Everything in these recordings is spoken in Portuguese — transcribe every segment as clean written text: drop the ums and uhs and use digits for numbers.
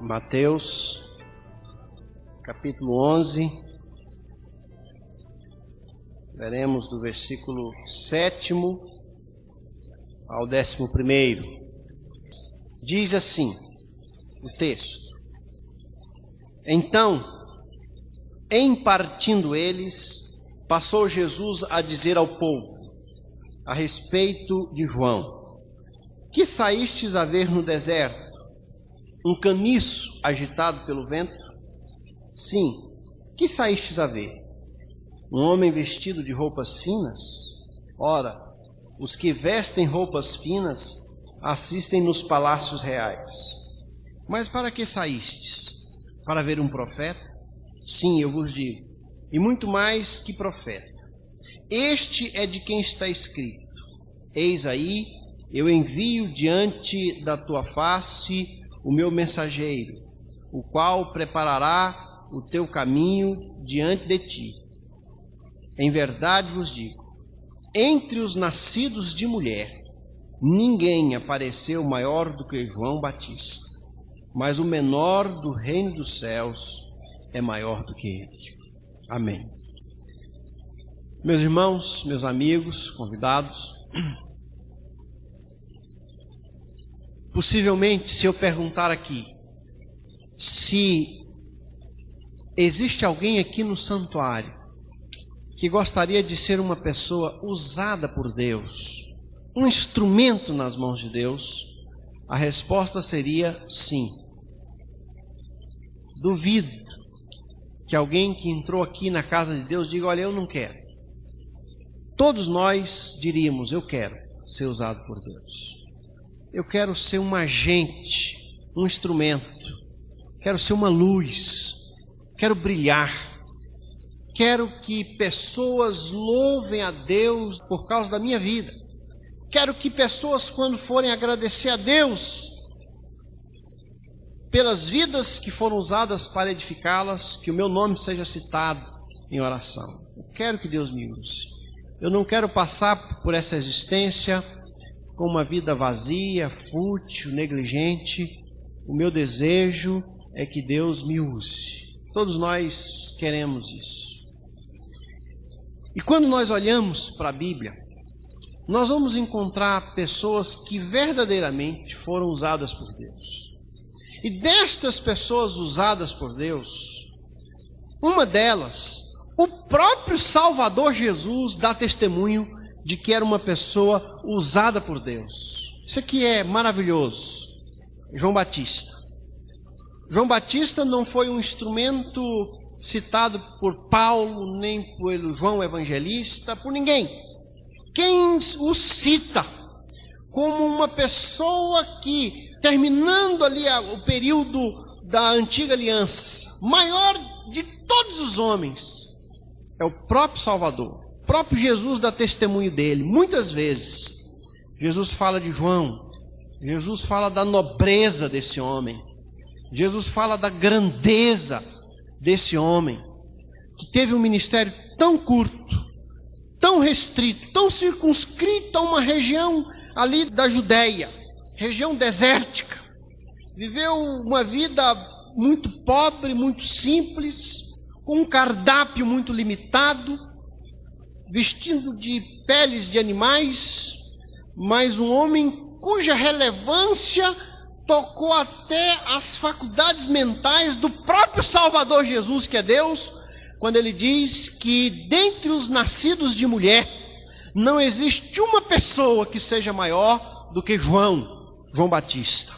Mateus, capítulo 11, veremos do versículo 7º ao 11º. Diz assim o texto: Então, em partindo eles, passou Jesus a dizer ao povo, a respeito de João: Que saístes a ver no deserto? Um caniço agitado pelo vento? Sim, que saístes a ver? Um homem vestido de roupas finas? Ora, os que vestem roupas finas assistem nos palácios reais. Mas para que saístes? Para ver um profeta? Sim, eu vos digo, e muito mais que profeta. Este é de quem está escrito: Eis aí, eu envio diante da tua face o meu mensageiro, o qual preparará o teu caminho diante de ti. Em verdade vos digo, entre os nascidos de mulher, ninguém apareceu maior do que João Batista, mas o menor do reino dos céus é maior do que ele. Amém. Meus irmãos, meus amigos, convidados, possivelmente, se eu perguntar aqui, se existe alguém aqui no santuário que gostaria de ser uma pessoa usada por Deus, um instrumento nas mãos de Deus, a resposta seria sim. Duvido que alguém que entrou aqui na casa de Deus diga: olha, eu não quero. Todos nós diríamos: eu quero ser usado por Deus. Eu quero ser um agente, um instrumento. Quero ser uma luz. Quero brilhar. Quero que pessoas louvem a Deus por causa da minha vida. Quero que pessoas, quando forem agradecer a Deus pelas vidas que foram usadas para edificá-las, que o meu nome seja citado em oração. Eu quero que Deus me use. Eu não quero passar por essa existência com uma vida vazia, fútil, negligente. O meu desejo é que Deus me use. Todos nós queremos isso. E quando nós olhamos para a Bíblia, nós vamos encontrar pessoas que verdadeiramente foram usadas por Deus. E destas pessoas usadas por Deus, uma delas, o próprio Salvador Jesus dá testemunho de que era uma pessoa usada por Deus. Isso aqui é maravilhoso. João Batista. João Batista não foi um instrumento citado por Paulo, nem por João Evangelista, por ninguém. Quem o cita como uma pessoa que, terminando ali o período da antiga aliança, maior de todos os homens, é o próprio Salvador. O próprio Jesus dá testemunho dele. Muitas vezes Jesus fala de João, Jesus fala da nobreza desse homem, Jesus fala da grandeza desse homem, que teve um ministério tão curto, tão restrito, tão circunscrito a uma região ali da Judéia, região desértica. Viveu uma vida muito pobre, muito simples, com um cardápio muito limitado, vestindo de peles de animais, mas um homem cuja relevância tocou até as faculdades mentais do próprio Salvador Jesus, que é Deus, quando ele diz que dentre os nascidos de mulher não existe uma pessoa que seja maior do que João Batista.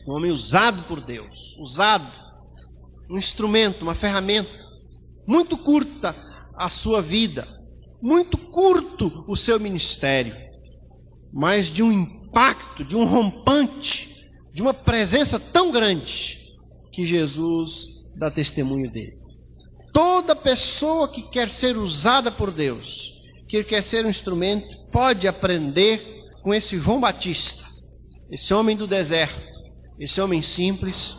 Um homem usado por Deus, usado, um instrumento, uma ferramenta. Muito curta a sua vida, muito curto o seu ministério, mas de um impacto, de um rompante, de uma presença tão grande, que Jesus dá testemunho dele. Toda pessoa que quer ser usada por Deus, que quer ser um instrumento, pode aprender com esse João Batista, esse homem do deserto, esse homem simples,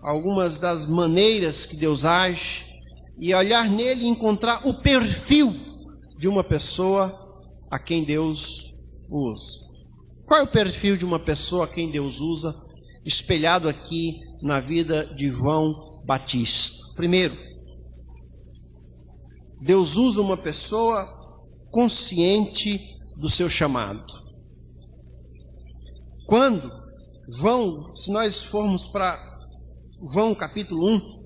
algumas das maneiras que Deus age, e olhar nele e encontrar o perfil de uma pessoa a quem Deus usa. Qual é o perfil de uma pessoa a quem Deus usa espelhado aqui na vida de João Batista. Primeiro, Deus usa uma pessoa consciente do seu chamado. Quando João, se nós formos para João capítulo 1,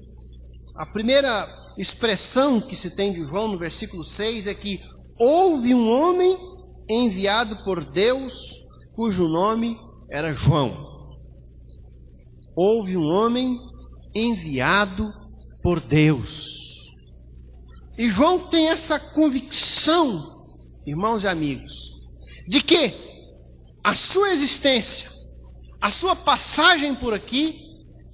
a primeira expressão que se tem de João no versículo 6 é que houve um homem enviado por Deus, cujo nome era João. Houve um homem enviado por Deus. E João tem essa convicção, irmãos e amigos, de que a sua existência, a sua passagem por aqui,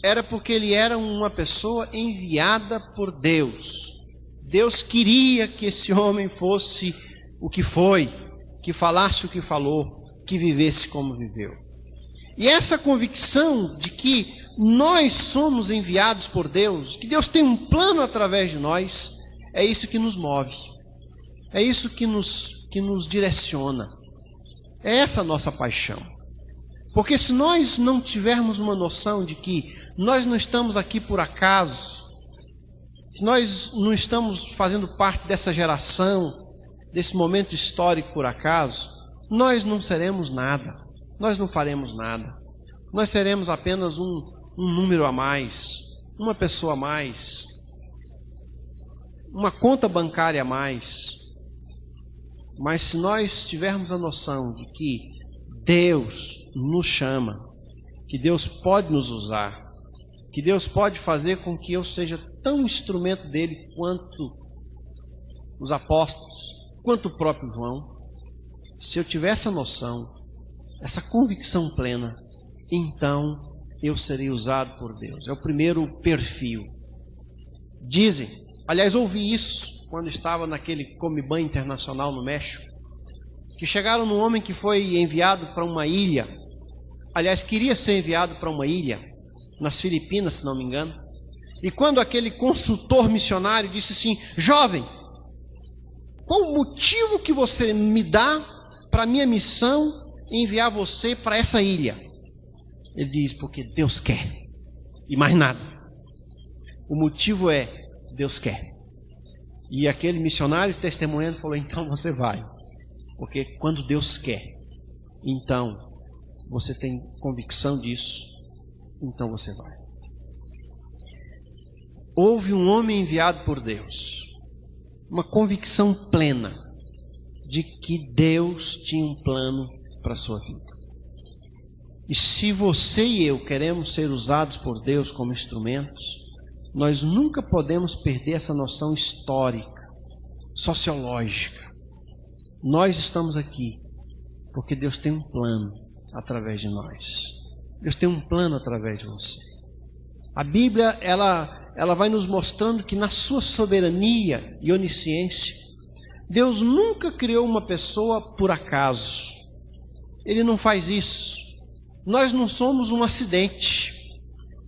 era porque ele era uma pessoa enviada por Deus. Deus queria que esse homem fosse o que foi, que falasse o que falou, que vivesse como viveu. E essa convicção de que nós somos enviados por Deus, que Deus tem um plano através de nós, é isso que nos move, é isso que nos direciona, é essa a nossa paixão. Porque se nós não tivermos uma noção de que nós não estamos aqui por acaso, que nós não estamos fazendo parte dessa geração, desse momento histórico por acaso, nós não seremos nada, nós não faremos nada. Nós seremos apenas um número a mais, uma pessoa a mais, uma conta bancária a mais. Mas se nós tivermos a noção de que Deus nos chama, que Deus pode nos usar, que Deus pode fazer com que eu seja tão instrumento dele quanto os apóstolos, quanto o próprio João, se eu tiver essa noção, essa convicção plena, então eu serei usado por Deus. É o primeiro perfil. Dizem, aliás, ouvi isso quando estava naquele Comiban Internacional no México, que chegaram num homem que foi enviado para uma ilha, aliás, queria ser enviado para uma ilha, nas Filipinas, se não me engano, e quando aquele consultor missionário disse assim: jovem, qual o motivo que você me dá para a minha missão enviar você para essa ilha? Ele diz: porque Deus quer, e mais nada. O motivo é: Deus quer. E aquele missionário testemunhando falou: então você vai, porque quando Deus quer, então você tem convicção disso, então você vai. Houve um homem enviado por Deus, uma convicção plena de que Deus tinha um plano para a sua vida. E se você e eu queremos ser usados por Deus como instrumentos, nós nunca podemos perder essa noção histórica, sociológica. Nós estamos aqui porque Deus tem um plano através de nós. Deus tem um plano através de você. A Bíblia, ela vai nos mostrando que na sua soberania e onisciência, Deus nunca criou uma pessoa por acaso. Ele não faz isso. Nós não somos um acidente.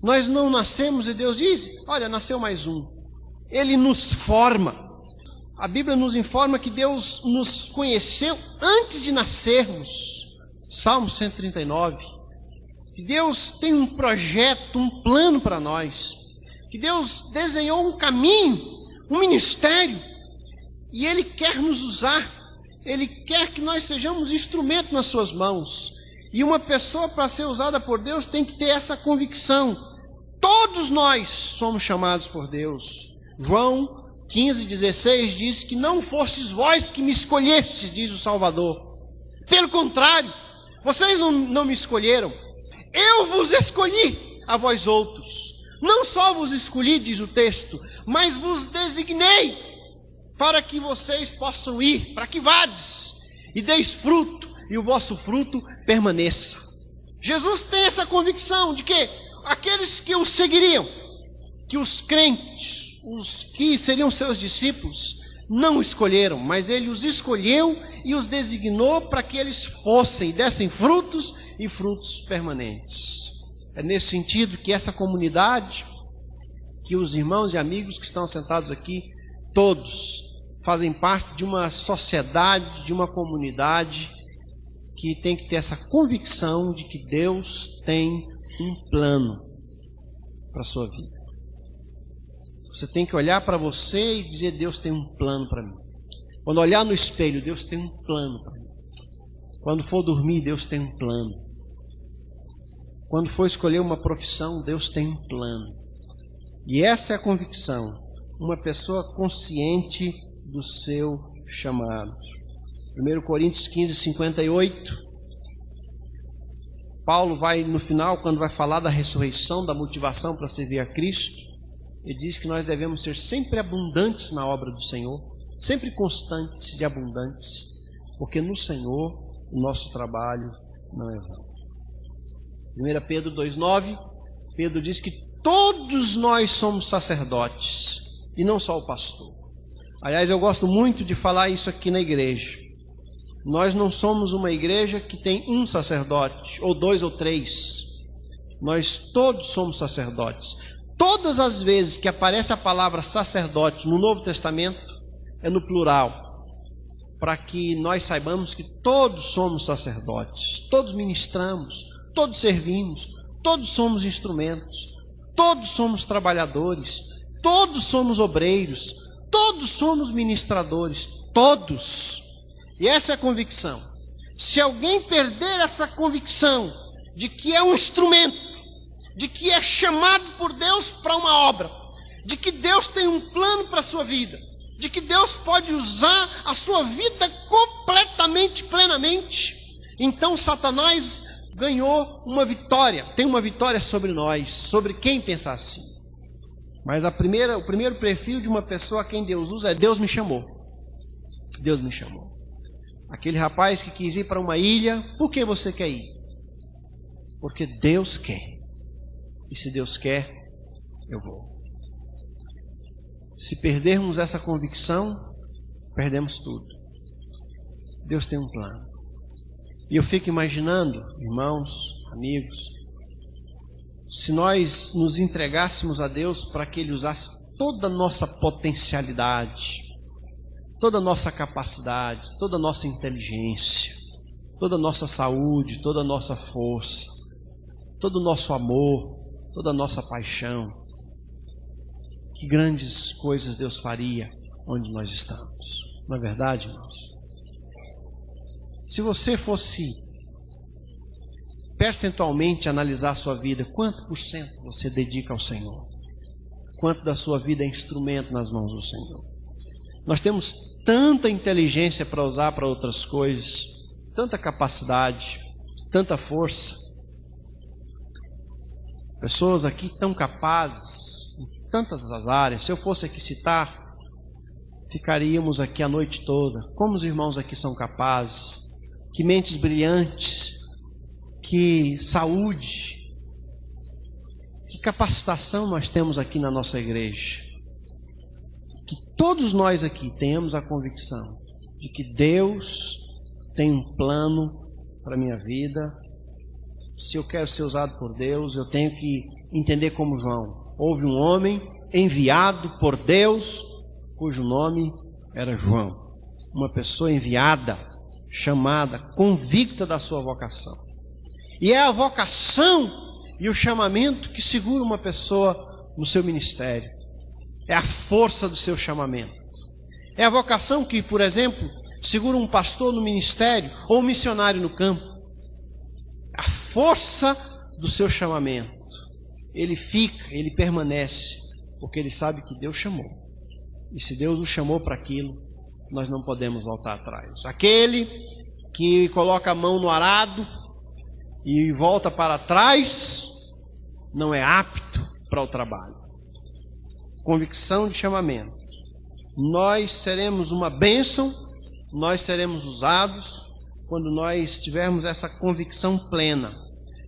Nós não nascemos e Deus diz: olha, nasceu mais um. Ele nos forma. A Bíblia nos informa que Deus nos conheceu antes de nascermos. Salmo 139. Que Deus tem um projeto, um plano para nós. Que Deus desenhou um caminho, um ministério. E Ele quer nos usar. Ele quer que nós sejamos instrumento nas suas mãos. E uma pessoa, para ser usada por Deus, tem que ter essa convicção. Todos nós somos chamados por Deus. João 15:16 diz que não fostes vós que me escolhestes, diz o Salvador. Pelo contrário, vocês não me escolheram. Eu vos escolhi a vós outros. Não só vos escolhi, diz o texto, mas vos designei para que vocês possam ir, para que vades e deis fruto, e o vosso fruto permaneça. Jesus tem essa convicção de que aqueles que o seguiriam, que os crentes, os que seriam seus discípulos, não o escolheram, mas Ele os escolheu e os designou para que eles fossem e dessem frutos e frutos permanentes. É nesse sentido que essa comunidade, que os irmãos e amigos que estão sentados aqui, todos fazem parte de uma sociedade, de uma comunidade que tem que ter essa convicção de que Deus tem um plano para a sua vida. Você tem que olhar para você e dizer: Deus tem um plano para mim. Quando olhar no espelho, Deus tem um plano para mim. Quando for dormir, Deus tem um plano. Quando for escolher uma profissão, Deus tem um plano. E essa é a convicção. Uma pessoa consciente do seu chamado. 1 Coríntios 15, 58. Paulo vai no final, quando vai falar da ressurreição, da motivação para servir a Cristo, ele diz que nós devemos ser sempre abundantes na obra do Senhor, sempre constantes e abundantes, porque no Senhor o nosso trabalho não é vão. 1 Pedro 2,9, Pedro diz que todos nós somos sacerdotes, e não só o pastor. Aliás, eu gosto muito de falar isso aqui na igreja. Nós não somos uma igreja que tem um sacerdote, ou dois ou três. Nós todos somos sacerdotes. Todas as vezes que aparece a palavra sacerdote no Novo Testamento, é no plural, para que nós saibamos que todos somos sacerdotes, todos ministramos, todos servimos, todos somos instrumentos, todos somos trabalhadores, todos somos obreiros, todos somos ministradores, todos. E essa é a convicção. Se alguém perder essa convicção de que é um instrumento, de que é chamado por Deus para uma obra, de que Deus tem um plano para a sua vida, de que Deus pode usar a sua vida completamente, plenamente, então Satanás ganhou uma vitória, tem uma vitória sobre nós, sobre quem pensa assim. Mas o primeiro perfil de uma pessoa a quem Deus usa é: Deus me chamou. Deus me chamou. Aquele rapaz que quis ir para uma ilha, por que você quer ir? Porque Deus quer. E se Deus quer, eu vou. Se perdermos essa convicção, perdemos tudo. Deus tem um plano. E eu fico imaginando, irmãos, amigos, se nós nos entregássemos a Deus para que Ele usasse toda a nossa potencialidade, toda a nossa capacidade, toda a nossa inteligência, toda a nossa saúde, toda a nossa força, todo o nosso amor, toda a nossa paixão, que grandes coisas Deus faria onde nós estamos. Não é verdade, irmãos? Se você fosse percentualmente analisar a sua vida, quanto por cento você dedica ao Senhor? Quanto da sua vida é instrumento nas mãos do Senhor? Nós temos tanta inteligência para usar para outras coisas, tanta capacidade, tanta força. Pessoas aqui tão capazes em tantas as áreas. Se eu fosse aqui citar, ficaríamos aqui a noite toda. Como os irmãos aqui são capazes, que mentes brilhantes, que saúde, que capacitação nós temos aqui na nossa igreja. Que todos nós aqui tenhamos a convicção de que Deus tem um plano para a minha vida. Se eu quero ser usado por Deus, eu tenho que entender como João. Houve um homem enviado por Deus, cujo nome era João. Uma pessoa enviada, chamada, convicta da sua vocação. E é a vocação e o chamamento que segura uma pessoa no seu ministério. É a força do seu chamamento. É a vocação que, por exemplo, segura um pastor no ministério ou um missionário no campo. A força do seu chamamento. Ele fica, ele permanece, porque ele sabe que Deus chamou. E se Deus o chamou para aquilo, nós não podemos voltar atrás. Aquele que coloca a mão no arado e volta para trás, não é apto para o trabalho. Convicção de chamamento. Nós seremos uma bênção, nós seremos usados quando nós tivermos essa convicção plena.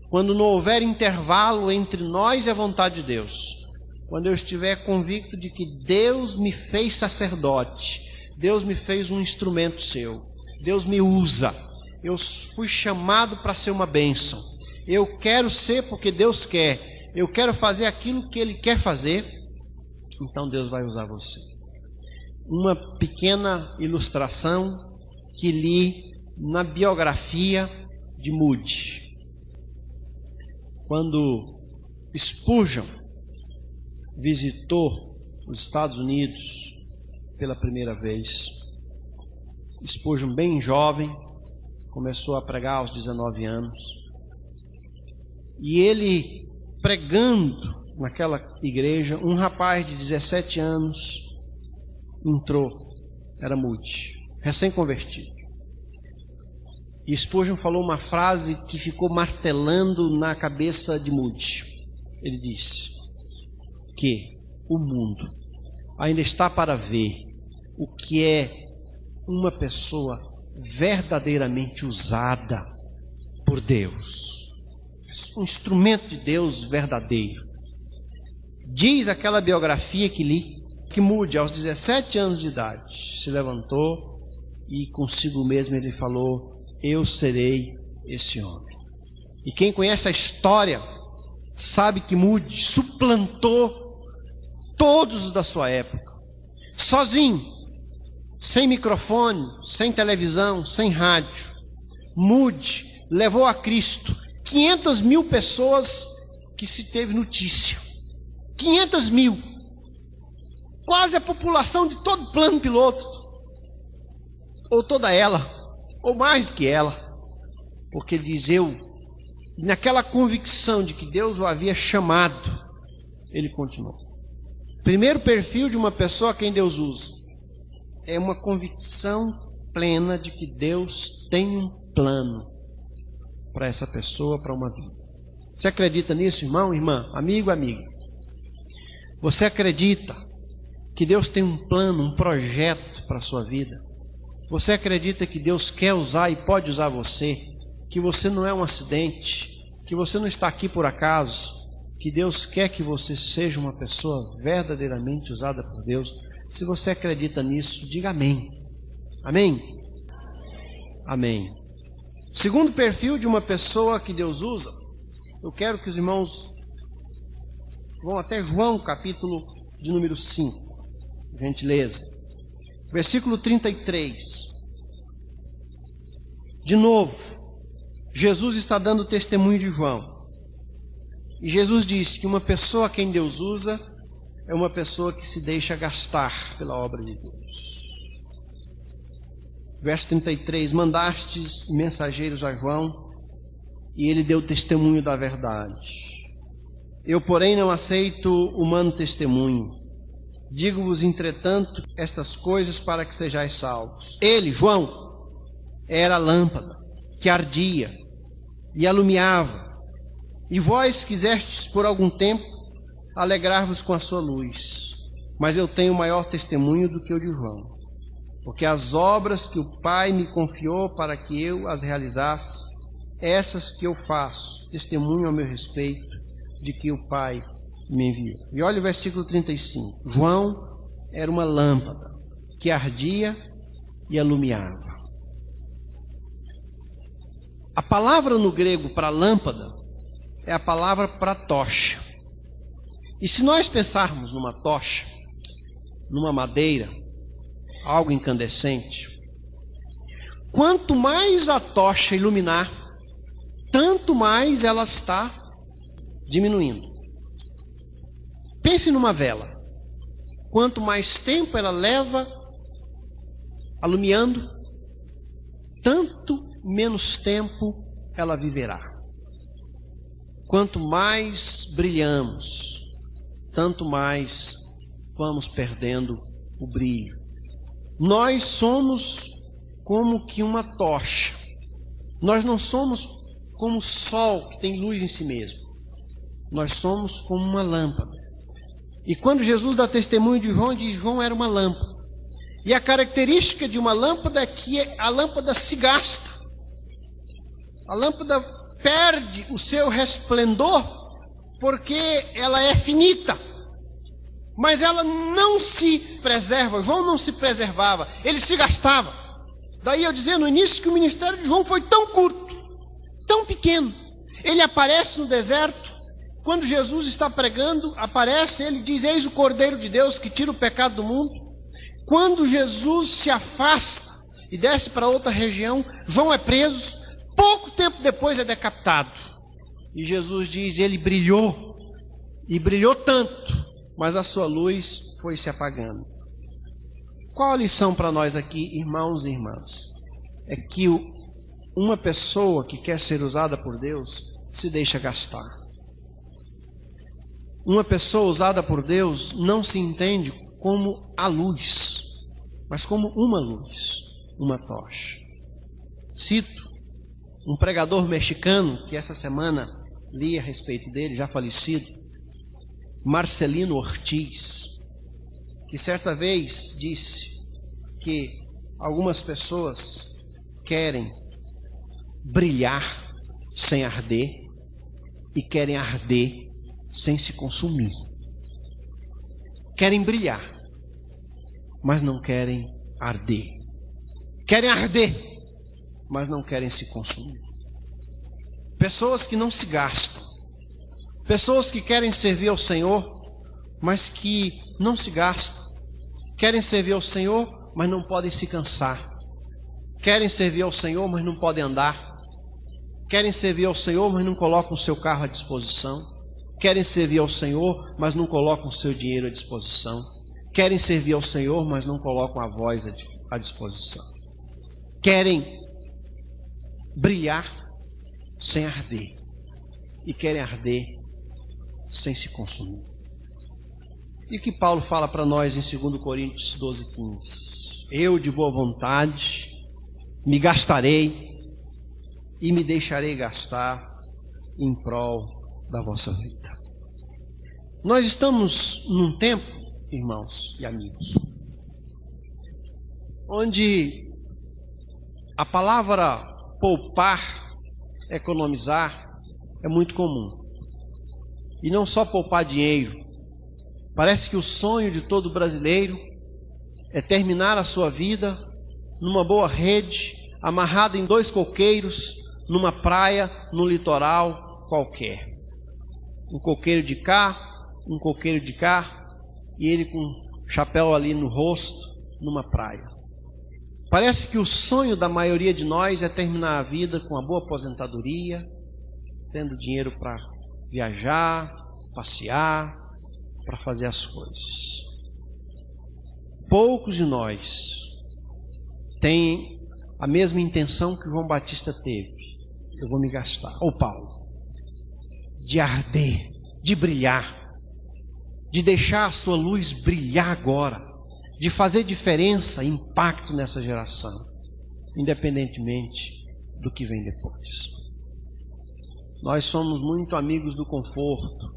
Quando não houver intervalo entre nós e a vontade de Deus. Quando eu estiver convicto de que Deus me fez sacerdote, Deus me fez um instrumento seu, Deus me usa, eu fui chamado para ser uma bênção, eu quero ser porque Deus quer, eu quero fazer aquilo que Ele quer fazer, então Deus vai usar você. Uma pequena ilustração que li na biografia de Moody. Quando Spurgeon visitou os Estados Unidos pela primeira vez, Spurgeon, bem jovem, começou a pregar aos 19 anos. E ele, pregando naquela igreja, um rapaz de 17 anos entrou, era Moody, recém-convertido. E Spurgeon falou uma frase que ficou martelando na cabeça de Moody. Ele disse que o mundo ainda está para ver o que é uma pessoa verdadeiramente usada por Deus, um instrumento de Deus verdadeiro. Diz aquela biografia que li, que Moody, aos 17 anos de idade, se levantou e consigo mesmo ele falou: eu serei esse homem. E quem conhece a história sabe que Moody suplantou todos da sua época, sozinho, sem microfone, sem televisão, sem rádio. Moody levou a Cristo 500 mil pessoas que se teve notícia. 500 mil. Quase a população de todo o plano piloto. Ou toda ela, ou mais que ela. Porque ele diz, naquela convicção de que Deus o havia chamado, ele continuou. Primeiro perfil de uma pessoa a quem Deus usa é uma convicção plena de que Deus tem um plano para essa pessoa, para uma vida. Você acredita nisso, irmão, irmã, amigo, amiga? Você acredita que Deus tem um plano, um projeto para a sua vida? Você acredita que Deus quer usar e pode usar você? Que você não é um acidente? Que você não está aqui por acaso? Que Deus quer que você seja uma pessoa verdadeiramente usada por Deus? Se você acredita nisso, diga amém. Amém? Amém. Segundo perfil de uma pessoa que Deus usa, eu quero que os irmãos vão até João, capítulo de número 5, gentileza. Versículo 33. De novo, Jesus está dando testemunho de João. E Jesus disse que uma pessoa a quem Deus usa é uma pessoa que se deixa gastar pela obra de Deus. Verso 33, mandastes mensageiros a João, e ele deu testemunho da verdade. Eu, porém, não aceito humano testemunho. Digo-vos, entretanto, estas coisas para que sejais salvos. Ele, João, era a lâmpada que ardia e alumiava. E vós quisestes por algum tempo alegrar-vos com a sua luz. Mas eu tenho maior testemunho do que o de João, porque as obras que o Pai me confiou para que eu as realizasse, essas que eu faço, testemunho ao meu respeito de que o Pai me enviou. E olha o versículo 35. João era uma lâmpada que ardia e alumiava. A palavra no grego para lâmpada é a palavra para tocha. E se nós pensarmos numa tocha, numa madeira, algo incandescente, quanto mais a tocha iluminar, tanto mais ela está diminuindo. Pense numa vela. Quanto mais tempo ela leva alumiando, tanto menos tempo ela viverá. Quanto mais brilhamos, tanto mais vamos perdendo o brilho. Nós somos como que uma tocha. Nós não somos como o sol que tem luz em si mesmo. Nós somos como uma lâmpada. E quando Jesus dá testemunho de João, diz que João era uma lâmpada. E a característica de uma lâmpada é que a lâmpada se gasta. A lâmpada perde o seu resplendor porque ela é finita. Mas ela não se preserva. João não se preservava, ele se gastava. Daí eu dizia no início que o ministério de João foi tão curto, tão pequeno. Ele aparece no deserto. Quando Jesus está pregando, aparece, ele diz, eis o Cordeiro de Deus que tira o pecado do mundo. Quando Jesus se afasta e desce para outra região, João é preso. Pouco tempo depois é decapitado. E Jesus diz, ele brilhou, e brilhou tanto, mas a sua luz foi se apagando. Qual a lição para nós aqui, irmãos e irmãs? É que uma pessoa que quer ser usada por Deus se deixa gastar. Uma pessoa usada por Deus não se entende como a luz, mas como uma luz, uma tocha. Cito um pregador mexicano que essa semana li a respeito dele, já falecido, Marcelino Ortiz, que certa vez disse que algumas pessoas querem brilhar sem arder e querem arder sem se consumir. Querem brilhar, mas não querem arder. Querem arder, mas não querem se consumir. Pessoas que não se gastam. Pessoas que querem servir ao Senhor, mas que não se gastam. Querem servir ao Senhor, mas não podem se cansar. Querem servir ao Senhor, mas não podem andar. Querem servir ao Senhor, mas não colocam o seu carro à disposição. Querem servir ao Senhor, mas não colocam o seu dinheiro à disposição. Querem servir ao Senhor, mas não colocam a voz à disposição. Querem brilhar sem arder. E querem arder sem se consumir. E o que Paulo fala para nós em 2 Coríntios 12:15? Eu de boa vontade me gastarei e me deixarei gastar em prol da vossa vida. Nós estamos num tempo, irmãos e amigos, onde a palavra poupar, economizar, é muito comum. E não só poupar dinheiro. Parece que o sonho de todo brasileiro é terminar a sua vida numa boa rede, amarrado em 2 coqueiros, numa praia, no litoral qualquer. Um coqueiro de cá, um coqueiro de cá, e ele com chapéu ali no rosto, numa praia. Parece que o sonho da maioria de nós é terminar a vida com uma boa aposentadoria, tendo dinheiro para viajar, passear, para fazer as coisas. Poucos de nós têm a mesma intenção que João Batista teve. Eu vou me gastar, ou Paulo, de arder, de brilhar, de deixar a sua luz brilhar agora, de fazer diferença, impacto nessa geração, independentemente do que vem depois. Nós somos muito amigos do conforto,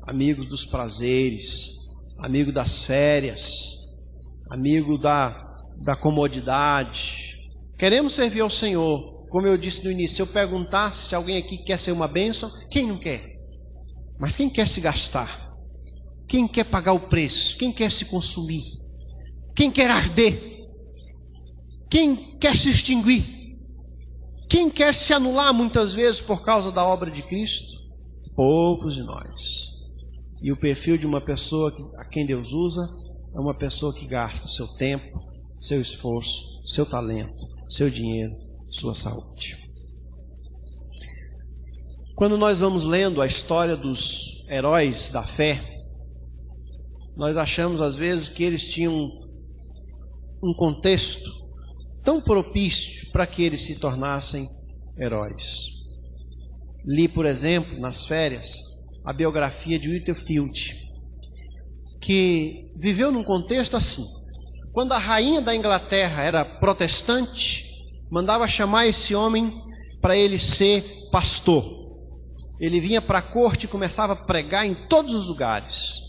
amigos dos prazeres, amigo das férias, amigo da comodidade. Queremos servir ao Senhor. Como eu disse no início, se eu perguntasse se alguém aqui quer ser uma bênção, quem não quer? Mas quem quer se gastar? Quem quer pagar o preço? Quem quer se consumir? Quem quer arder? Quem quer se extinguir? Quem quer se anular muitas vezes por causa da obra de Cristo? Poucos de nós. E o perfil de uma pessoa a quem Deus usa é uma pessoa que gasta seu tempo, seu esforço, seu talento, seu dinheiro, sua saúde. Quando nós vamos lendo a história dos heróis da fé, nós achamos às vezes que eles tinham um contexto tão propício para que eles se tornassem heróis. Li, por exemplo, nas férias, a biografia de Whitefield, que viveu num contexto assim. Quando a rainha da Inglaterra era protestante, mandava chamar esse homem para ele ser pastor. Ele vinha para a corte e começava a pregar em todos os lugares.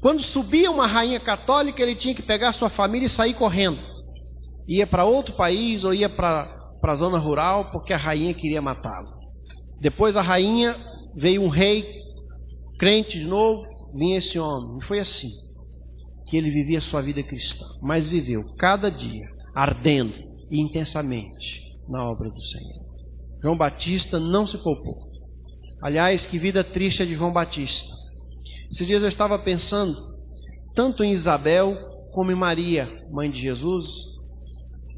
Quando subia uma rainha católica, ele tinha que pegar sua família e sair correndo. Ia para outro país ou ia para a zona rural, porque a rainha queria matá-lo. Depois a rainha, veio um rei, crente de novo, vinha esse homem. E foi assim que ele vivia a sua vida cristã. Mas viveu cada dia ardendo e intensamente na obra do Senhor. João Batista não se poupou. Aliás, que vida triste a de João Batista. Esses dias eu estava pensando tanto em Isabel como em Maria, mãe de Jesus,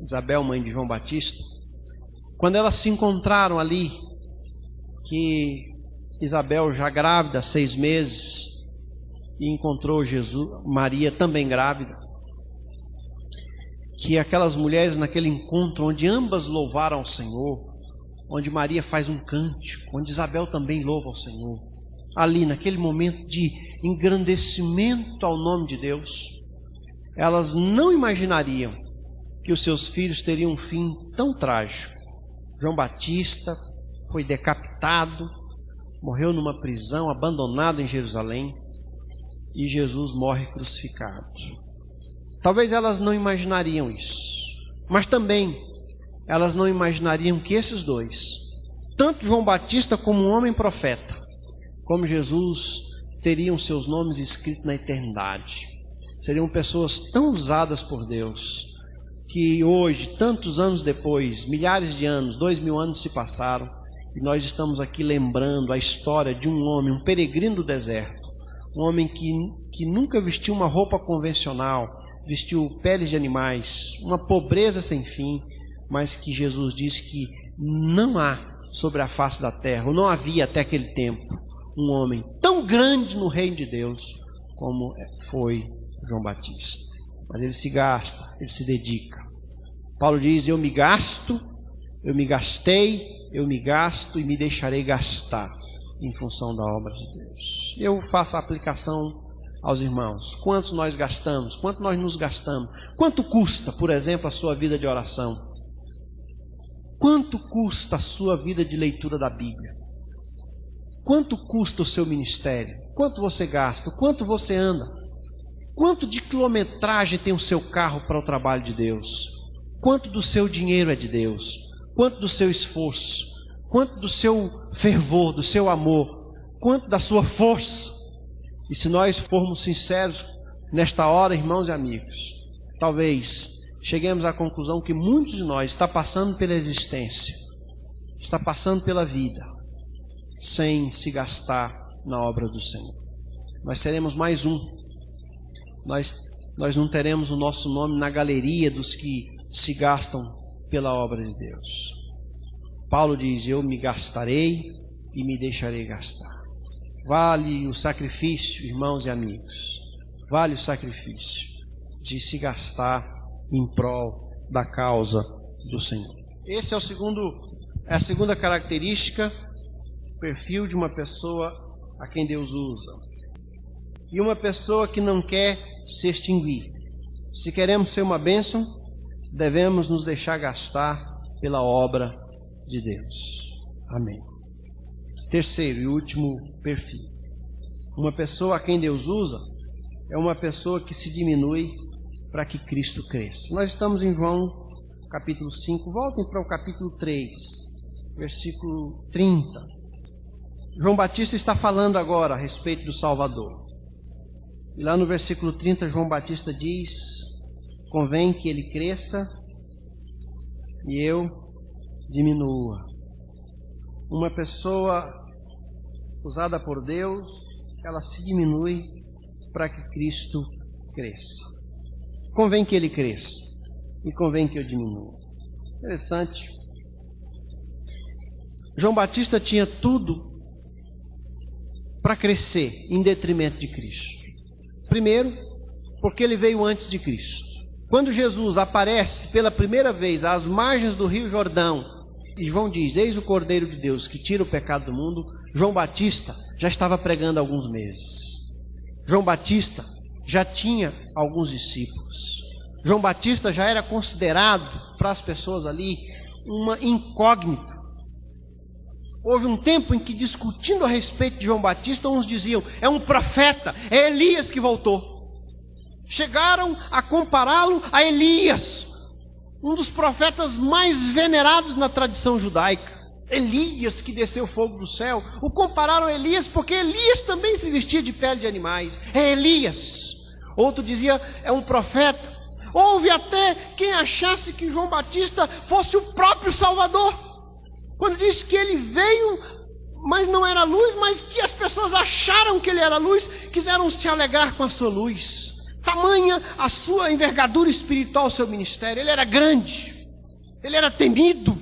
Isabel, mãe de João Batista, quando elas se encontraram ali, que Isabel já grávida, 6 meses, e encontrou Maria também grávida. Que aquelas mulheres naquele encontro, onde ambas louvaram ao Senhor, onde Maria faz um cântico, onde Isabel também louva ao Senhor, ali naquele momento de engrandecimento ao nome de Deus, elas não imaginariam que os seus filhos teriam um fim tão trágico. João Batista foi decapitado, morreu numa prisão, abandonado em Jerusalém, e Jesus morre crucificado. Talvez elas não imaginariam isso, mas também elas não imaginariam que esses dois, tanto João Batista como um homem profeta, como Jesus, teriam seus nomes escritos na eternidade. Seriam pessoas tão usadas por Deus, que hoje, tantos anos depois, milhares de anos, 2000 anos se passaram, e nós estamos aqui lembrando a história de um homem, um peregrino do deserto, um homem que nunca vestiu uma roupa convencional, vestiu peles de animais, uma pobreza sem fim, mas que Jesus disse que não há sobre a face da terra, ou não havia até aquele tempo, um homem tão grande no reino de Deus como foi João Batista. Mas ele se gasta, ele se dedica. Paulo diz: eu me gasto, eu me gastei, eu me gasto e me deixarei gastar em função da obra de Deus. Eu faço a aplicação aos irmãos. Quantos nós gastamos? Quanto nós nos gastamos? Quanto custa, por exemplo, a sua vida de oração? Quanto custa a sua vida de leitura da Bíblia? Quanto custa o seu ministério? Quanto você gasta? Quanto você anda? Quanto de quilometragem tem o seu carro para o trabalho de Deus? Quanto do seu dinheiro é de Deus? Quanto do seu esforço? Quanto do seu fervor, do seu amor? Quanto da sua força? E se nós formos sinceros nesta hora, irmãos e amigos, talvez cheguemos à conclusão que muitos de nós está passando pela existência, está passando pela vida, sem se gastar na obra do Senhor. Nós seremos mais um. Nós não teremos o nosso nome na galeria dos que se gastam pela obra de Deus. Paulo diz: eu me gastarei e me deixarei gastar. Vale o sacrifício, irmãos e amigos, vale o sacrifício de se gastar em prol da causa do Senhor. Esse é a segunda característica, perfil de uma pessoa a quem Deus usa. E uma pessoa que não quer se extinguir. Se queremos ser uma bênção, devemos nos deixar gastar pela obra de Deus. Amém. Terceiro e último perfil. Uma pessoa a quem Deus usa é uma pessoa que se diminui para que Cristo cresça. Nós estamos em João capítulo 5. Voltem para o capítulo 3, versículo 30. João Batista está falando agora a respeito do Salvador. E lá no versículo 30, João Batista diz: convém que ele cresça e eu diminua. Uma pessoa usada por Deus, ela se diminui para que Cristo cresça. Convém que ele cresça e convém que eu diminua. Interessante. João Batista tinha tudo para crescer em detrimento de Cristo. Primeiro, porque ele veio antes de Cristo. Quando Jesus aparece pela primeira vez às margens do Rio Jordão, e João diz: eis o Cordeiro de Deus que tira o pecado do mundo, João Batista já estava pregando há alguns meses. João Batista já tinha alguns discípulos. João Batista já era considerado para as pessoas ali uma incógnita. Houve um tempo em que, discutindo a respeito de João Batista, uns diziam: é um profeta, é Elias que voltou. Chegaram a compará-lo a Elias, um dos profetas mais venerados na tradição judaica. Elias que desceu fogo do céu. O compararam a Elias porque Elias também se vestia de pele de animais. É Elias. Outro dizia: é um profeta. Houve até quem achasse que João Batista fosse o próprio Salvador, quando disse que ele veio, mas não era luz, mas que as pessoas acharam que ele era luz, quiseram se alegrar com a sua luz. Tamanha a sua envergadura espiritual, o seu ministério. Ele era grande, ele era temido.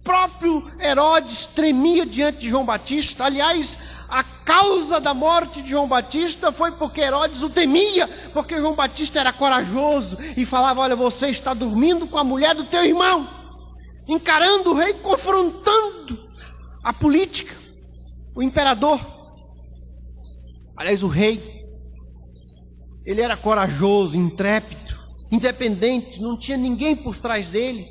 próprio Herodes tremia diante de João Batista. Aliás, a causa da morte de João Batista foi porque Herodes o temia, porque João Batista era corajoso e falava: olha, você está dormindo com a mulher do teu irmão, encarando o rei, confrontando a política, o imperador. Aliás, o rei, ele era corajoso, intrépido, independente, não tinha ninguém por trás dele,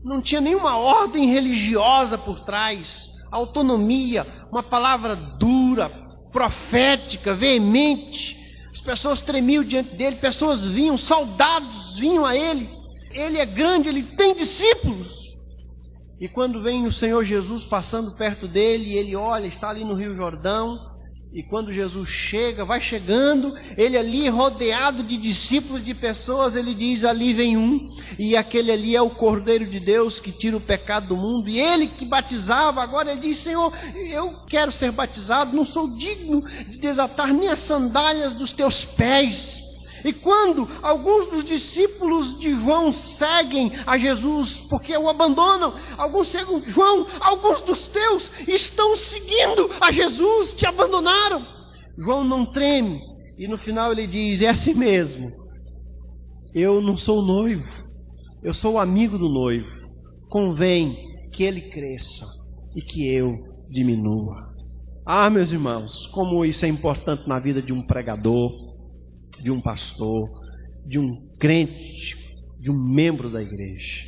não tinha nenhuma ordem religiosa por trás, autonomia, uma palavra dura, profética, veemente. As pessoas tremiam diante dele, pessoas vinham, soldados vinham a ele. Ele é grande, ele tem discípulos. E quando vem o Senhor Jesus passando perto dele, ele olha, está ali no Rio Jordão, e quando Jesus chega, vai chegando, ele ali rodeado de discípulos, de pessoas, ele diz: ali vem um, e aquele ali é o Cordeiro de Deus que tira o pecado do mundo. E ele que batizava, agora ele diz: Senhor, eu quero ser batizado, não sou digno de desatar nem as sandálias dos teus pés. E quando alguns dos discípulos de João seguem a Jesus, porque o abandonam, alguns seguem João, alguns dos teus estão seguindo a Jesus, te abandonaram. João não treme, e no final ele diz: é assim mesmo, eu não sou o noivo, eu sou o amigo do noivo, convém que ele cresça e que eu diminua. Ah, meus irmãos, como isso é importante na vida de um pregador, de um pastor, de um crente, de um membro da igreja.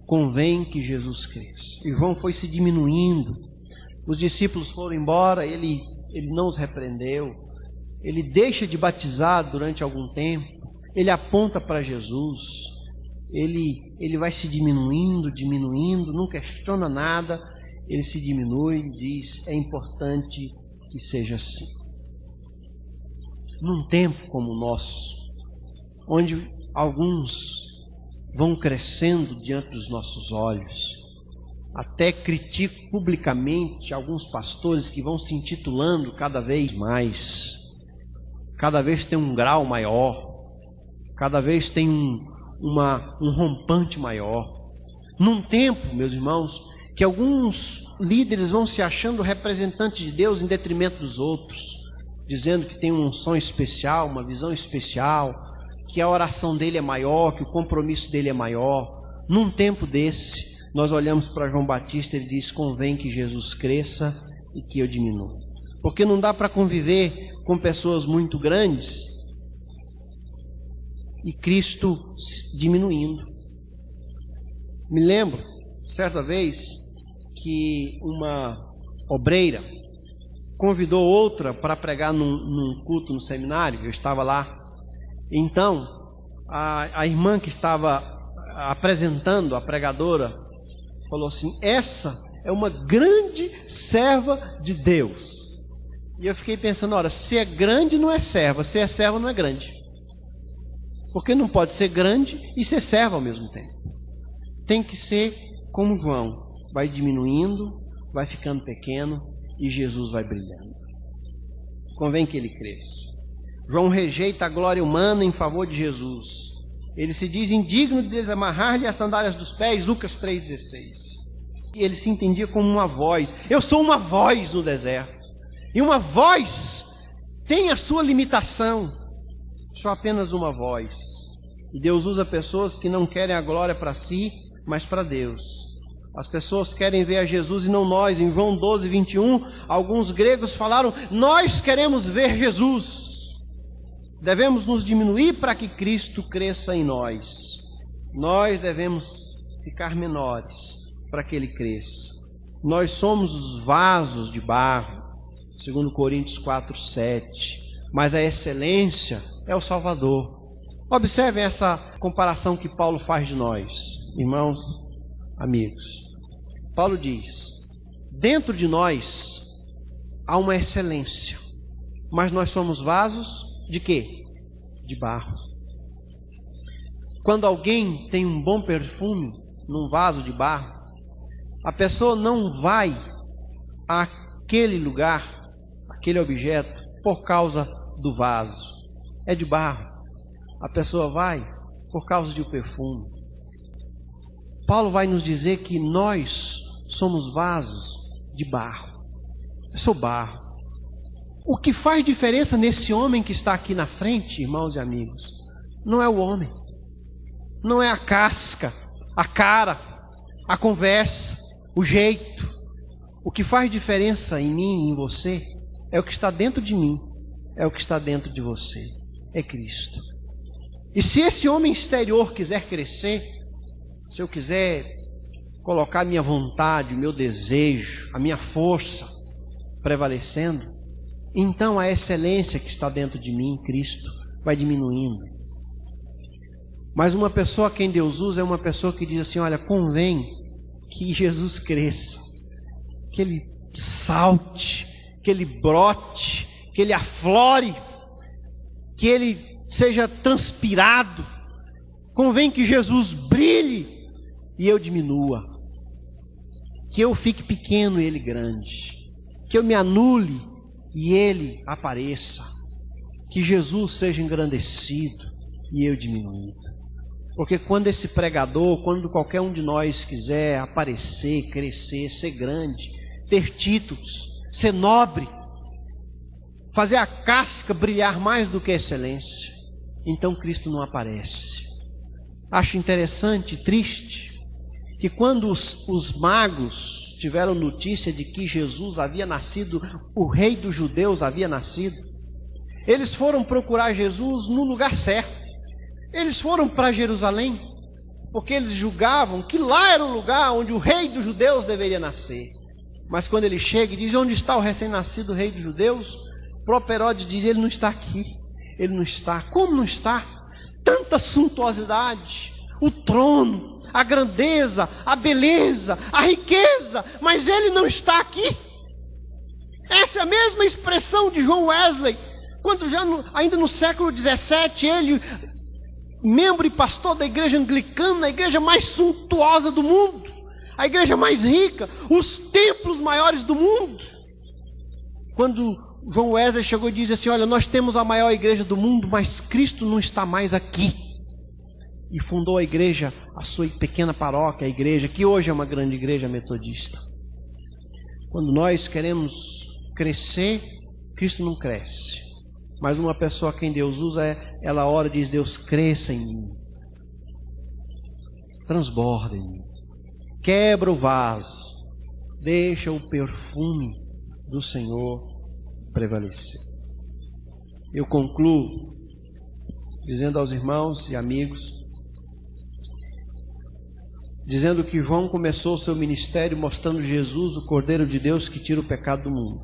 Convém que Jesus cresça. E João foi se diminuindo. Os discípulos foram embora, ele não os repreendeu. Ele deixa de batizar durante algum tempo. Ele aponta para Jesus. Ele vai se diminuindo, não questiona nada. Ele se diminui e diz: é importante que seja assim. Num tempo como o nosso, onde alguns vão crescendo diante dos nossos olhos, até critico publicamente alguns pastores que vão se intitulando cada vez mais, cada vez tem um grau maior, cada vez tem um rompante maior. Num tempo, meus irmãos, que alguns líderes vão se achando representantes de Deus em detrimento dos outros, dizendo que tem uma unção especial, uma visão especial, que a oração dele é maior, que o compromisso dele é maior. Num tempo desse, nós olhamos para João Batista e ele diz: convém que Jesus cresça e que eu diminua. Porque não dá para conviver com pessoas muito grandes e Cristo diminuindo. Me lembro, certa vez, que uma obreira convidou outra para pregar num culto no seminário. Eu estava lá. Então, a irmã que estava apresentando, a pregadora, falou assim: essa é uma grande serva de Deus. E eu fiquei pensando: ora, se é grande não é serva, se é serva não é grande. Porque não pode ser grande e ser serva ao mesmo tempo. Tem que ser como João, vai diminuindo, vai ficando pequeno, e Jesus vai brilhando. Convém que ele cresça. João rejeita a glória humana em favor de Jesus. Ele se diz indigno de desamarrar-lhe as sandálias dos pés, Lucas 3,16. E ele se entendia como uma voz. Eu sou uma voz no deserto. E uma voz tem a sua limitação. Sou apenas uma voz. E Deus usa pessoas que não querem a glória para si, mas para Deus. As pessoas querem ver a Jesus e não nós. Em João 12:21, alguns gregos falaram: nós queremos ver Jesus. Devemos nos diminuir para que Cristo cresça em nós. Nós devemos ficar menores para que Ele cresça. Nós somos os vasos de barro, segundo Coríntios 4:7. Mas a excelência é o Salvador. Observem essa comparação que Paulo faz de nós, irmãos, amigos. Paulo diz: dentro de nós há uma excelência, mas nós somos vasos de quê? De barro. Quando alguém tem um bom perfume num vaso de barro, a pessoa não vai àquele lugar, aquele objeto, por causa do vaso. É de barro. A pessoa vai por causa do perfume. Paulo vai nos dizer que nós somos vasos de barro. Eu sou barro. O que faz diferença nesse homem que está aqui na frente, irmãos e amigos, não é o homem, não é a casca, a cara, a conversa, o jeito. O que faz diferença em mim e em você é o que está dentro de mim, é o que está dentro de você, é Cristo. E se esse homem exterior quiser crescer, se eu quiser colocar a minha vontade, o meu desejo, a minha força prevalecendo, então a excelência que está dentro de mim, Cristo, vai diminuindo. Mas uma pessoa a quem Deus usa é uma pessoa que diz assim: olha, convém que Jesus cresça, que Ele salte, que Ele brote, que Ele aflore, que Ele seja transpirado. Convém que Jesus brilhe e eu diminua, que eu fique pequeno e Ele grande, que eu me anule e Ele apareça, que Jesus seja engrandecido e eu diminuído. Porque quando esse pregador, quando qualquer um de nós quiser aparecer, crescer, ser grande, ter títulos, ser nobre, fazer a casca brilhar mais do que a excelência, então Cristo não aparece. Acho interessante e triste que quando os magos tiveram notícia de que Jesus havia nascido, o rei dos judeus havia nascido, eles foram procurar Jesus no lugar certo. Eles foram para Jerusalém, porque eles julgavam que lá era o lugar onde o rei dos judeus deveria nascer. Mas quando ele chega e diz: onde está o recém-nascido rei dos judeus? O próprio Herodes diz: ele não está aqui, ele não está. Como não está? Tanta suntuosidade, o trono, a grandeza, a beleza, a riqueza, mas ele não está aqui. Essa é a mesma expressão de John Wesley, quando ainda no século XVII, ele, membro e pastor da igreja anglicana, a igreja mais suntuosa do mundo, a igreja mais rica, os templos maiores do mundo. Quando John Wesley chegou e disse assim: olha, nós temos a maior igreja do mundo, mas Cristo não está mais aqui. E fundou a igreja, a sua pequena paróquia, a igreja, que hoje é uma grande igreja metodista. Quando nós queremos crescer, Cristo não cresce. Mas uma pessoa a quem Deus usa, ela ora e diz: Deus, cresça em mim, transborda em mim, quebra o vaso, deixa o perfume do Senhor prevalecer. Eu concluo dizendo aos irmãos e amigos, dizendo que João começou o seu ministério mostrando Jesus, o Cordeiro de Deus que tira o pecado do mundo.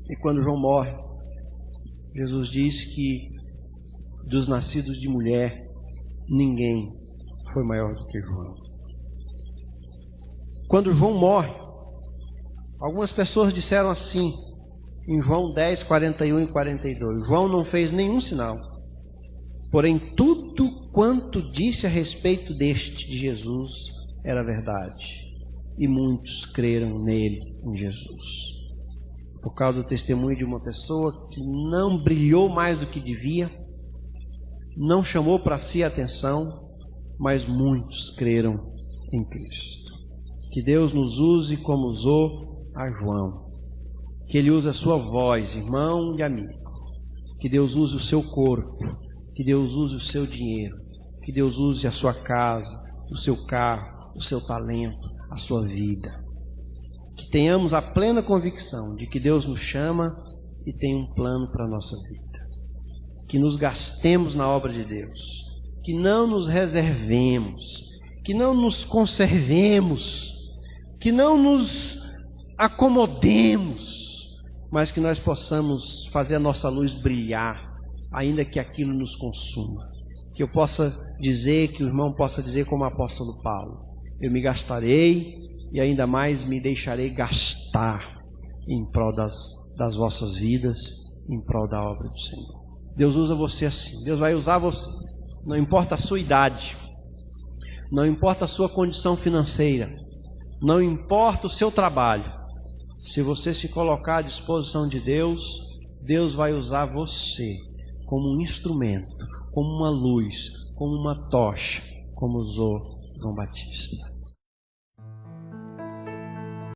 E quando João morre, Jesus diz que dos nascidos de mulher, ninguém foi maior do que João. Quando João morre, algumas pessoas disseram assim, em João 10, 41 e 42, João não fez nenhum sinal, porém tudo quanto disse a respeito deste, de Jesus, era verdade, e muitos creram nele, em Jesus. Por causa do testemunho de uma pessoa que não brilhou mais do que devia, não chamou para si a atenção, mas muitos creram em Cristo. Que Deus nos use como usou a João. Que Ele use a sua voz, irmão e amigo. Que Deus use o seu corpo. Que Deus use o seu dinheiro. Que Deus use a sua casa, o seu carro, o seu talento, a sua vida. Que tenhamos a plena convicção de que Deus nos chama e tem um plano para a nossa vida. Que nos gastemos na obra de Deus. Que não nos reservemos. Que não nos conservemos. Que não nos acomodemos. Mas que nós possamos fazer a nossa luz brilhar, ainda que aquilo nos consuma. Que eu possa dizer, que o irmão possa dizer como o apóstolo Paulo: eu me gastarei e ainda mais me deixarei gastar em prol das vossas vidas, em prol da obra do Senhor. Deus usa você assim, Deus vai usar você, não importa a sua idade, não importa a sua condição financeira, não importa o seu trabalho. Se você se colocar à disposição de Deus, Deus vai usar você como um instrumento, como uma luz, como uma tocha, como usou João Batista.